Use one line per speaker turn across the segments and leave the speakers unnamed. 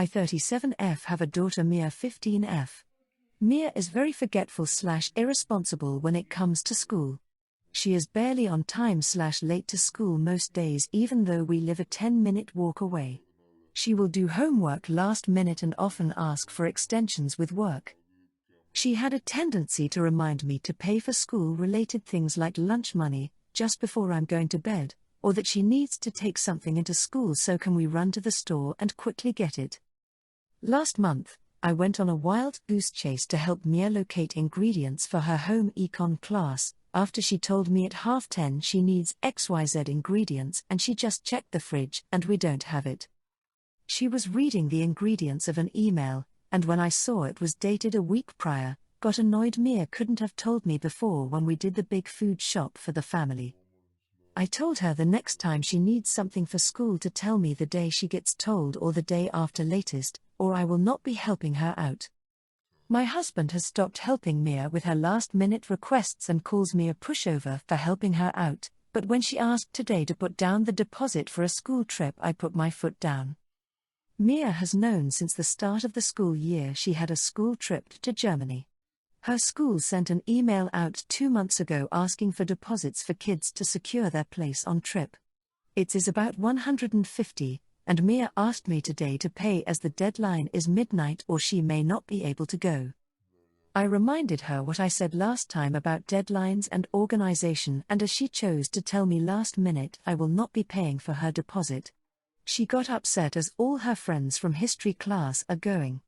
I 37F have a daughter Mia 15F. Mia is very forgetful / irresponsible when it comes to school. She is barely on time / late to school most days even though we live a 10-minute walk away. She will do homework last minute and often ask for extensions with work. She had a tendency to remind me to pay for school-related things like lunch money, just before I'm going to bed, or that she needs to take something into school so can we run to the store and quickly get it. Last month, I went on a wild goose chase to help Mia locate ingredients for her home econ class, after she told me at 10:30 she needs XYZ ingredients and she just checked the fridge and we don't have it. She was reading the ingredients of an email, and when I saw it was dated a week prior, got annoyed Mia couldn't have told me before when we did the big food shop for the family. I told her the next time she needs something for school to tell me the day she gets told or the day after latest, or I will not be helping her out. My husband has stopped helping Mia with her last-minute requests and calls me a pushover for helping her out, but when she asked today to put down the deposit for a school trip I put my foot down. Mia has known since the start of the school year she had a school trip to Germany. Her school sent an email out 2 months ago asking for deposits for kids to secure their place on trip. It is about 150, and Mia asked me today to pay as the deadline is midnight or she may not be able to go. I reminded her what I said last time about deadlines and organization, and as she chose to tell me last minute I will not be paying for her deposit. She got upset as all her friends from history class are going.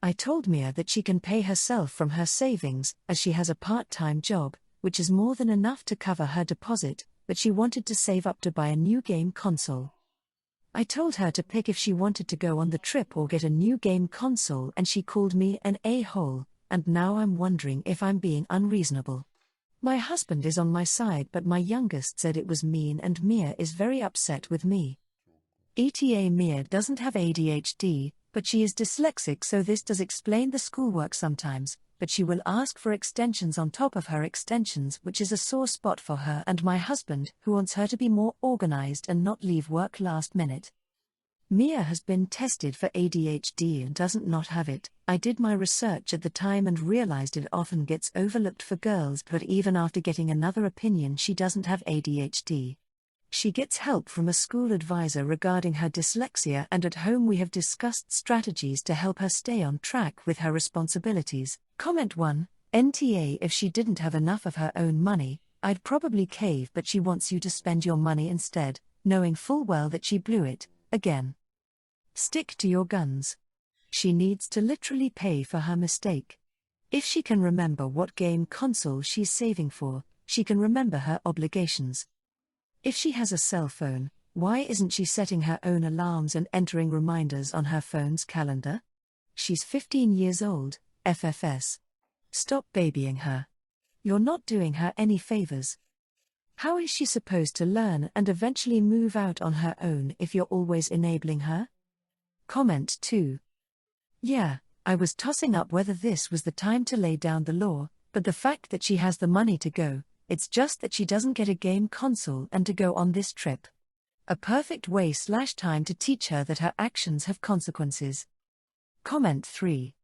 I told Mia that she can pay herself from her savings, as she has a part-time job, which is more than enough to cover her deposit, but she wanted to save up to buy a new game console. I told her to pick if she wanted to go on the trip or get a new game console and she called me an a-hole, and now I'm wondering if I'm being unreasonable. My husband is on my side but my youngest said it was mean and Mia is very upset with me. ETA Mia doesn't have ADHD, but she is dyslexic so this does explain the schoolwork sometimes, but she will ask for extensions on top of her extensions which is a sore spot for her and my husband who wants her to be more organized and not leave work last minute. Mia has been tested for ADHD and doesn't not have it. I did my research at the time and realized it often gets overlooked for girls but even after getting another opinion she doesn't have ADHD. She gets help from a school advisor regarding her dyslexia and at home we have discussed strategies to help her stay on track with her responsibilities. Comment 1, NTA if she didn't have enough of her own money, I'd probably cave but she wants you to spend your money instead, knowing full well that she blew it, again. Stick to your guns. She needs to literally pay for her mistake. If she can remember what game console she's saving for, she can remember her obligations. If she has a cell phone, why isn't she setting her own alarms and entering reminders on her phone's calendar? She's 15 years old, FFS. Stop babying her. You're not doing her any favors. How is she supposed to learn and eventually move out on her own if you're always enabling her? Comment 2. Yeah, I was tossing up whether this was the time to lay down the law, but the fact that she has the money to go, it's just that she doesn't get a game console and to go on this trip. A perfect way/time to teach her that her actions have consequences. Comment 3.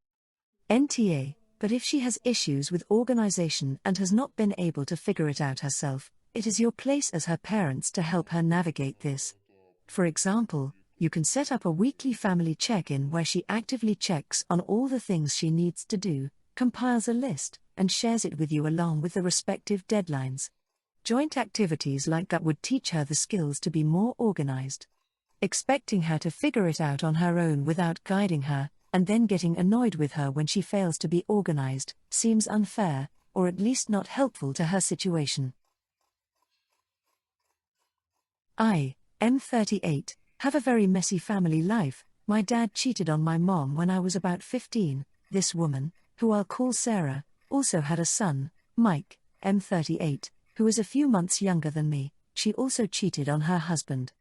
NTA, but if she has issues with organization and has not been able to figure it out herself, it is your place as her parents to help her navigate this. For example, you can set up a weekly family check-in where she actively checks on all the things she needs to do, compiles a list, and shares it with you along with the respective deadlines. Joint activities like that would teach her the skills to be more organized. Expecting her to figure it out on her own without guiding her, and then getting annoyed with her when she fails to be organized, seems unfair, or at least not helpful to her situation. I, M38, have a very messy family life. My dad cheated on my mom when I was about 15. This woman, who I'll call Sarah, also had a son, Mike, M38, who is a few months younger than me. She also cheated on her husband.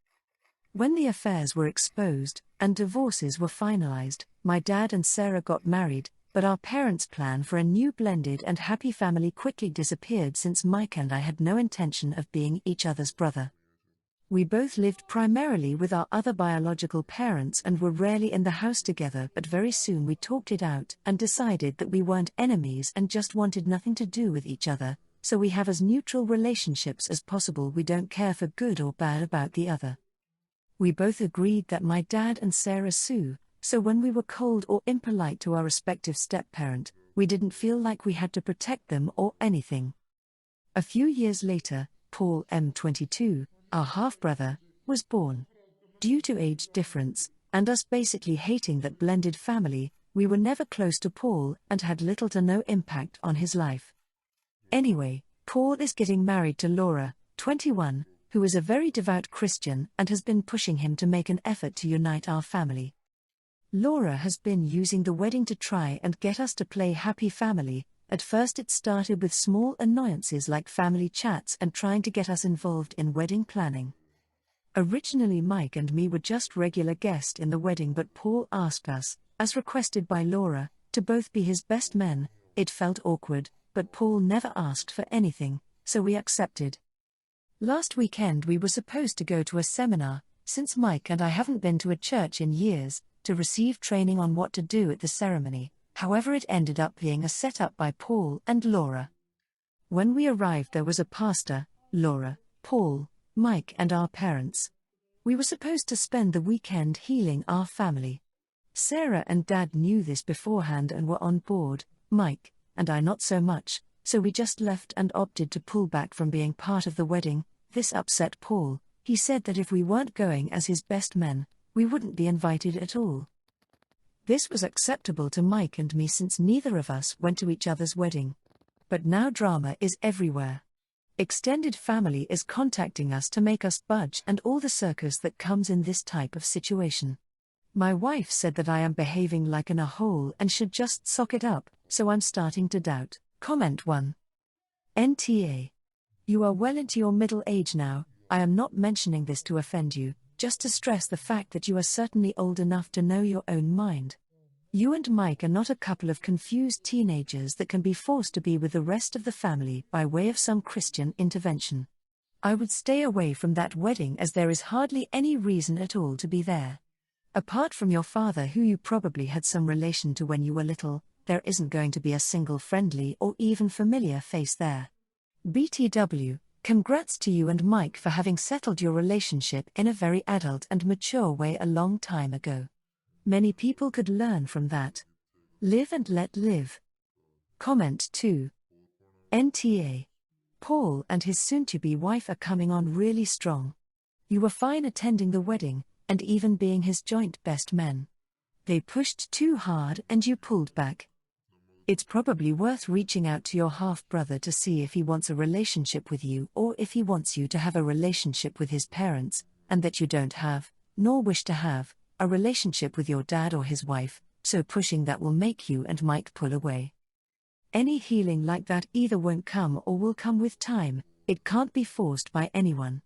When the affairs were exposed, and divorces were finalized, my dad and Sarah got married, but our parents' plan for a new blended and happy family quickly disappeared since Mike and I had no intention of being each other's brother. We both lived primarily with our other biological parents and were rarely in the house together, but very soon we talked it out and decided that we weren't enemies and just wanted nothing to do with each other, so we have as neutral relationships as possible. We don't care for good or bad about the other. We both agreed that my dad and Sarah Sue, so when we were cold or impolite to our respective step-parent, we didn't feel like we had to protect them or anything. A few years later, Paul M22, our half-brother, was born. Due to age difference, and us basically hating that blended family, we were never close to Paul and had little to no impact on his life. Anyway, Paul is getting married to Laura, 21, who is a very devout Christian and has been pushing him to make an effort to unite our family. Laura has been using the wedding to try and get us to play happy family. At first it started with small annoyances like family chats and trying to get us involved in wedding planning. Originally Mike and me were just regular guests in the wedding, but Paul asked us, as requested by Laura, to both be his best men. It felt awkward, but Paul never asked for anything, so we accepted. Last weekend we were supposed to go to a seminar, since Mike and I haven't been to a church in years, to receive training on what to do at the ceremony. However, it ended up being a setup by Paul and Laura. When we arrived, there was a pastor, Laura, Paul, Mike and our parents. We were supposed to spend the weekend healing our family. Sarah and Dad knew this beforehand and were on board, Mike and I not so much, so we just left and opted to pull back from being part of the wedding. This upset Paul. He said that if we weren't going as his best men, we wouldn't be invited at all. This was acceptable to Mike and me since neither of us went to each other's wedding. But now drama is everywhere. Extended family is contacting us to make us budge and all the circus that comes in this type of situation. My wife said that I am behaving like an a-hole and should just sock it up, so I'm starting to doubt. Comment 1. NTA. You are well into your middle age now. I am not mentioning this to offend you, just to stress the fact that you are certainly old enough to know your own mind. You and Mike are not a couple of confused teenagers that can be forced to be with the rest of the family by way of some Christian intervention. I would stay away from that wedding as there is hardly any reason at all to be there. Apart from your father, who you probably had some relation to when you were little, there isn't going to be a single friendly or even familiar face there. BTW. Congrats to you and Mike for having settled your relationship in a very adult and mature way a long time ago. Many people could learn from that. Live and let live. Comment 2. NTA. Paul and his soon-to-be wife are coming on really strong. You were fine attending the wedding, and even being his joint best men. They pushed too hard and you pulled back. It's probably worth reaching out to your half-brother to see if he wants a relationship with you or if he wants you to have a relationship with his parents, and that you don't have, nor wish to have, a relationship with your dad or his wife, so pushing that will make you and Mike pull away. Any healing like that either won't come or will come with time. It can't be forced by anyone.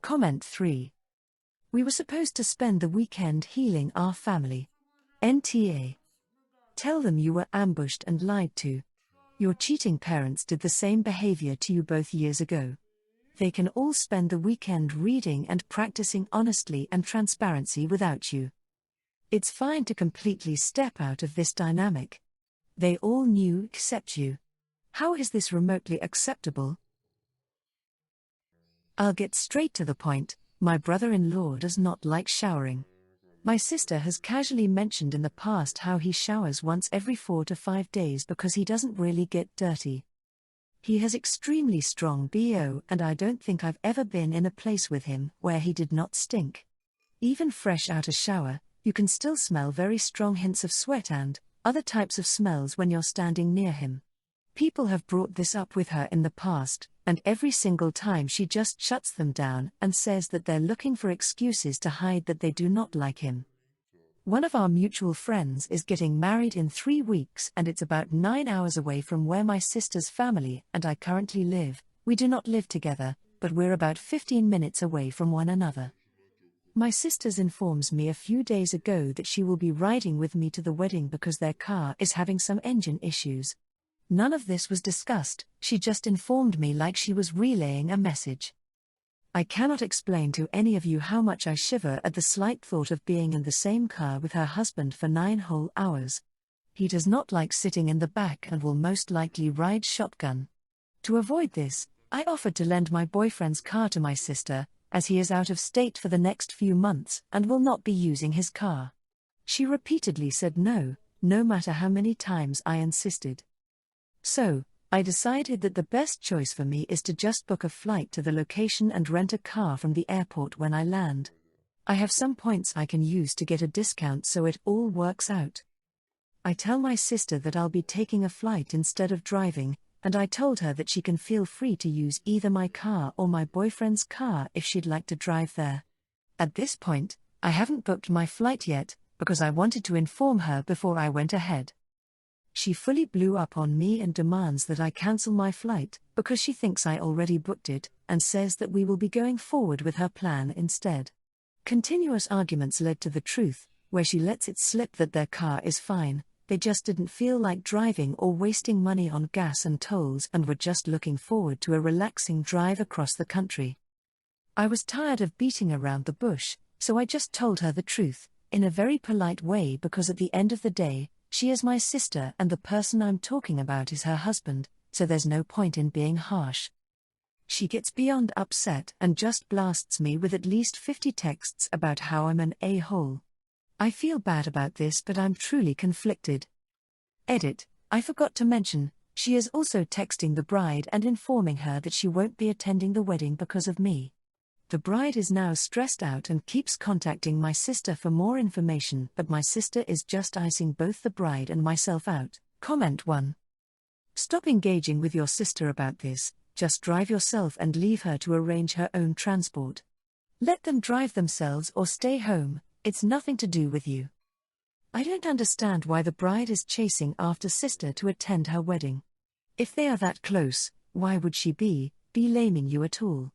Comment 3. We were supposed to spend the weekend healing our family. NTA. Tell them you were ambushed and lied to. Your cheating parents did the same behavior to you both years ago. They can all spend the weekend reading and practicing honesty and transparency without you. It's fine to completely step out of this dynamic. They all knew except you. How is this remotely acceptable? I'll get straight to the point. My brother-in-law does not like showering. My sister has casually mentioned in the past how he showers once every 4 to 5 days because he doesn't really get dirty. He has extremely strong BO, and I don't think I've ever been in a place with him where he did not stink. Even fresh out a shower, you can still smell very strong hints of sweat and other types of smells when you're standing near him. People have brought this up with her in the past, and every single time she just shuts them down and says that they're looking for excuses to hide that they do not like him. One of our mutual friends is getting married in 3 weeks, and it's about 9 hours away from where my sister's family and I currently live. We do not live together, but we're about 15 minutes away from one another. My sister's informs me a few days ago that she will be riding with me to the wedding because their car is having some engine issues. None of this was discussed, she just informed me like she was relaying a message. I cannot explain to any of you how much I shiver at the slight thought of being in the same car with her husband for 9 whole hours. He does not like sitting in the back and will most likely ride shotgun. To avoid this, I offered to lend my boyfriend's car to my sister, as he is out of state for the next few months and will not be using his car. She repeatedly said no, no matter how many times I insisted. So, I decided that the best choice for me is to just book a flight to the location and rent a car from the airport when I land. I have some points I can use to get a discount, so it all works out. I tell my sister that I'll be taking a flight instead of driving, and I told her that she can feel free to use either my car or my boyfriend's car if she'd like to drive there. At this point, I haven't booked my flight yet, because I wanted to inform her before I went ahead. She fully blew up on me and demands that I cancel my flight, because she thinks I already booked it, and says that we will be going forward with her plan instead. Continuous arguments led to the truth, where she lets it slip that their car is fine, they just didn't feel like driving or wasting money on gas and tolls and were just looking forward to a relaxing drive across the country. I was tired of beating around the bush, so I just told her the truth, in a very polite way, because at the end of the day, she is my sister and the person I'm talking about is her husband, so there's no point in being harsh. She gets beyond upset and just blasts me with at least 50 texts about how I'm an a-hole. I feel bad about this, but I'm truly conflicted. Edit: I forgot to mention, she is also texting the bride and informing her that she won't be attending the wedding because of me. The bride is now stressed out and keeps contacting my sister for more information, but my sister is just icing both the bride and myself out. Comment 1. Stop engaging with your sister about this, just drive yourself and leave her to arrange her own transport. Let them drive themselves or stay home, it's nothing to do with you. I don't understand why the bride is chasing after sister to attend her wedding. If they are that close, why would she be blaming you at all?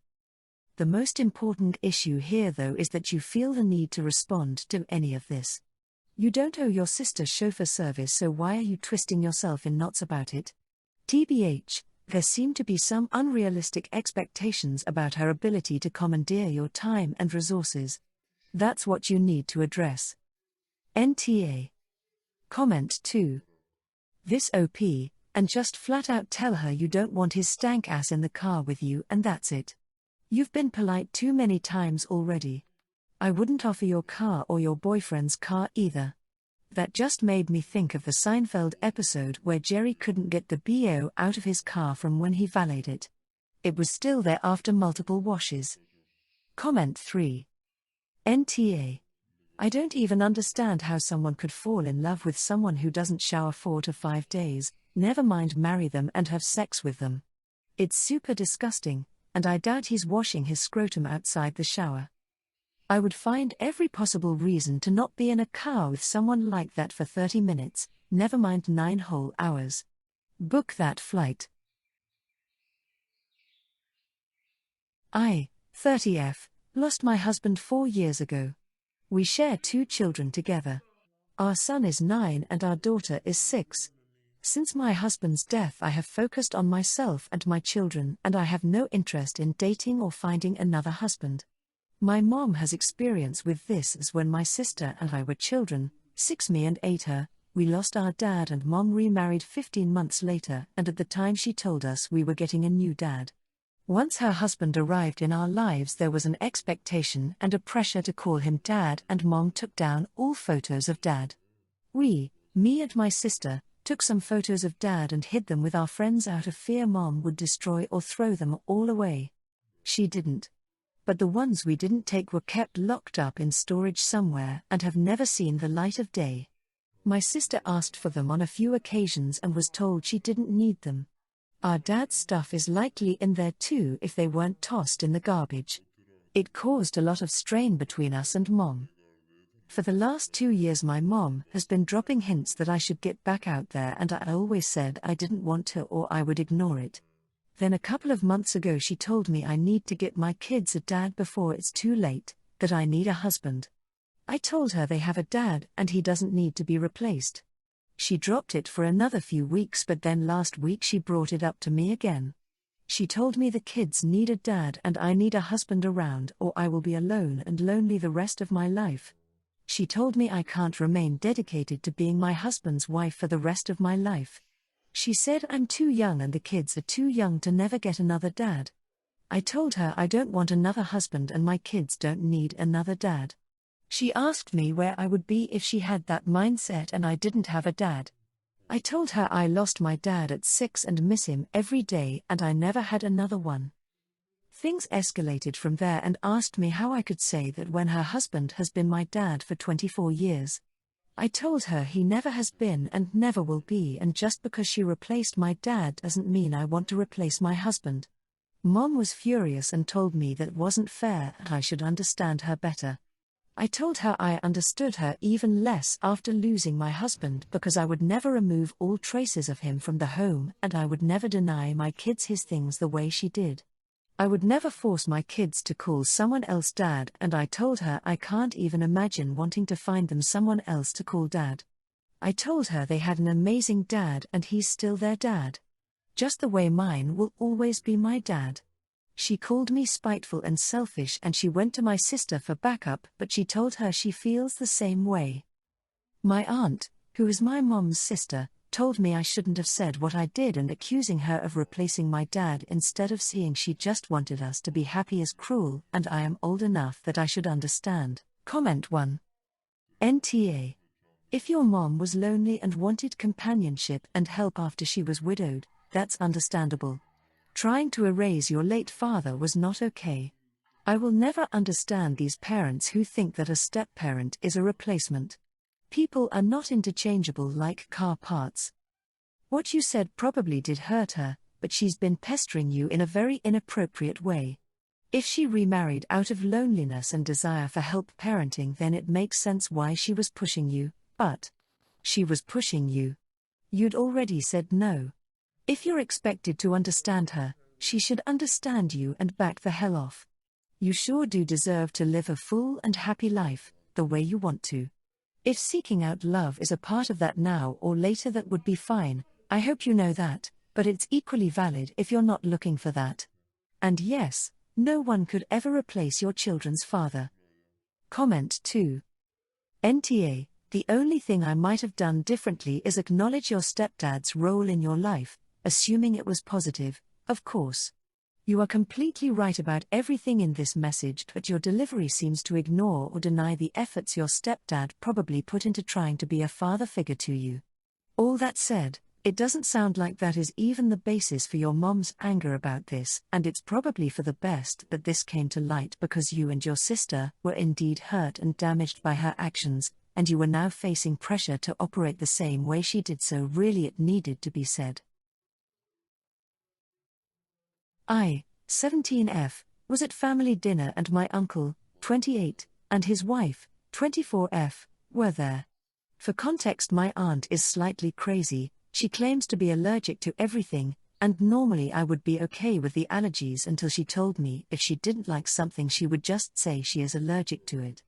The most important issue here, though, is that you feel the need to respond to any of this. You don't owe your sister chauffeur service, so why are you twisting yourself in knots about it? TBH, there seem to be some unrealistic expectations about her ability to commandeer your time and resources. That's what you need to address. NTA. Comment 2. This OP, and just flat out tell her you don't want his stank ass in the car with you, and that's it. You've been polite too many times already. I wouldn't offer your car or your boyfriend's car either. That just made me think of the Seinfeld episode where Jerry couldn't get the BO out of his car from when he valeted it. It was still there after multiple washes. Comment 3. NTA. I don't even understand how someone could fall in love with someone who doesn't shower 4 to 5 days, never mind marry them and have sex with them. It's super disgusting, and I doubt he's washing his scrotum outside the shower. I would find every possible reason to not be in a car with someone like that for 30 minutes, never mind 9 whole hours. Book that flight. 30F, lost my husband 4 years ago. We share 2 children together. Our son is 9 and our daughter is 6. Since my husband's death, I have focused on myself and my children, and I have no interest in dating or finding another husband. My mom has experience with this, as when my sister and I were children, 6 me and 8 her, we lost our dad and mom remarried 15 months later, and at the time she told us we were getting a new dad. Once her husband arrived in our lives, there was an expectation and a pressure to call him dad, and mom took down all photos of dad. We, me and my sister, took some photos of dad and hid them with our friends out of fear mom would destroy or throw them all away. She didn't. But the ones we didn't take were kept locked up in storage somewhere and have never seen the light of day. My sister asked for them on a few occasions and was told she didn't need them. Our dad's stuff is likely in there too if they weren't tossed in the garbage. It caused a lot of strain between us and mom. For the last 2 years my mom has been dropping hints that I should get back out there, and I always said I didn't want to or I would ignore it. Then a couple of months ago she told me I need to get my kids a dad before it's too late, that I need a husband. I told her they have a dad and he doesn't need to be replaced. She dropped it for another few weeks, but then last week she brought it up to me again. She told me the kids need a dad and I need a husband around or I will be alone and lonely the rest of my life. She told me I can't remain dedicated to being my husband's wife for the rest of my life. She said I'm too young and the kids are too young to never get another dad. I told her I don't want another husband and my kids don't need another dad. She asked me where I would be if she had that mindset and I didn't have a dad. I told her I lost my dad at 6 and miss him every day and I never had another one. Things escalated from there and asked me how I could say that when her husband has been my dad for 24 years. I told her he never has been and never will be, and just because she replaced my dad doesn't mean I want to replace my husband. Mom was furious and told me that wasn't fair and I should understand her better. I told her I understood her even less after losing my husband because I would never remove all traces of him from the home and I would never deny my kids his things the way she did. I would never force my kids to call someone else dad, and I told her I can't even imagine wanting to find them someone else to call dad. I told her they had an amazing dad and he's still their dad. Just the way mine will always be my dad. She called me spiteful and selfish and she went to my sister for backup, but she told her she feels the same way. My aunt, who is my mom's sister, told me I shouldn't have said what I did and accusing her of replacing my dad instead of seeing she just wanted us to be happy is cruel and I am old enough that I should understand. Comment 1. NTA. If your mom was lonely and wanted companionship and help after she was widowed, that's understandable. Trying to erase your late father was not okay. I will never understand these parents who think that a step-parent is a replacement. People are not interchangeable like car parts. What you said probably did hurt her, but she's been pestering you in a very inappropriate way. If she remarried out of loneliness and desire for help parenting, then it makes sense why she was pushing you, but she was pushing you. You'd already said no. If you're expected to understand her, she should understand you and back the hell off. You sure do deserve to live a full and happy life, the way you want to. If seeking out love is a part of that now or later, that would be fine. I hope you know that, but it's equally valid if you're not looking for that. And yes, no one could ever replace your children's father. Comment 2. NTA, the only thing I might have done differently is acknowledge your stepdad's role in your life, assuming it was positive, of course. You are completely right about everything in this message, but your delivery seems to ignore or deny the efforts your stepdad probably put into trying to be a father figure to you. All that said, it doesn't sound like that is even the basis for your mom's anger about this, and it's probably for the best that this came to light because you and your sister were indeed hurt and damaged by her actions, and you were now facing pressure to operate the same way she did, so really it needed to be said. 17F, was at family dinner and my uncle, 28, and his wife, 24F, were there. For context, my aunt is slightly crazy. She claims to be allergic to everything, and normally I would be okay with the allergies until she told me if she didn't like something she would just say she is allergic to it.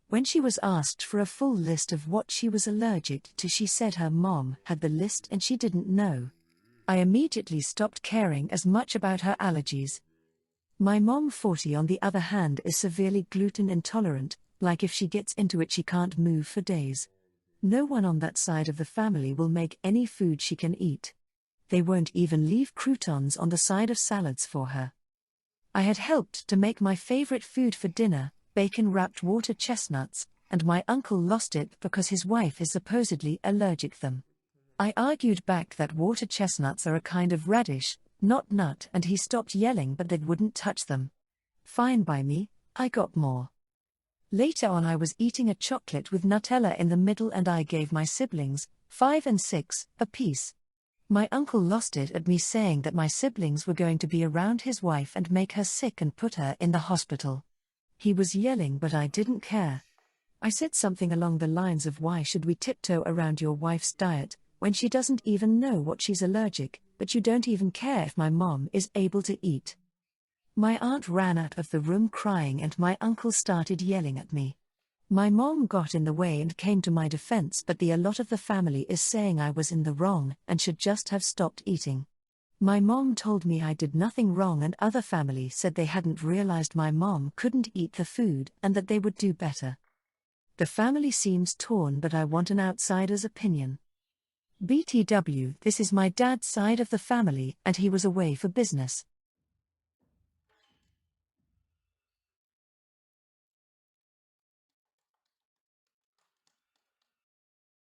When she was asked for a full list of what she was allergic to, she said her mom had the list and she didn't know. I immediately stopped caring as much about her allergies. My mom, 40, on the other hand, is severely gluten intolerant, like if she gets into it she can't move for days. No one on that side of the family will make any food she can eat. They won't even leave croutons on the side of salads for her. I had helped to make my favorite food for dinner, bacon-wrapped water chestnuts, and my uncle lost it because his wife is supposedly allergic to them. I argued back that water chestnuts are a kind of radish, not nut, and he stopped yelling but they wouldn't touch them. Fine by me, I got more. Later on I was eating a chocolate with Nutella in the middle and I gave my siblings, 5 and 6, a piece. My uncle lost it at me saying that my siblings were going to be around his wife and make her sick and put her in the hospital. He was yelling but I didn't care. I said something along the lines of, why should we tiptoe around your wife's diet when she doesn't even know what she's allergic, but you don't even care if my mom is able to eat. My aunt ran out of the room crying and my uncle started yelling at me. My mom got in the way and came to my defense, but a lot of the family is saying I was in the wrong and should just have stopped eating. My mom told me I did nothing wrong and other family said they hadn't realized my mom couldn't eat the food and that they would do better. The family seems torn but I want an outsider's opinion. BTW, this is my dad's side of the family and he was away for business.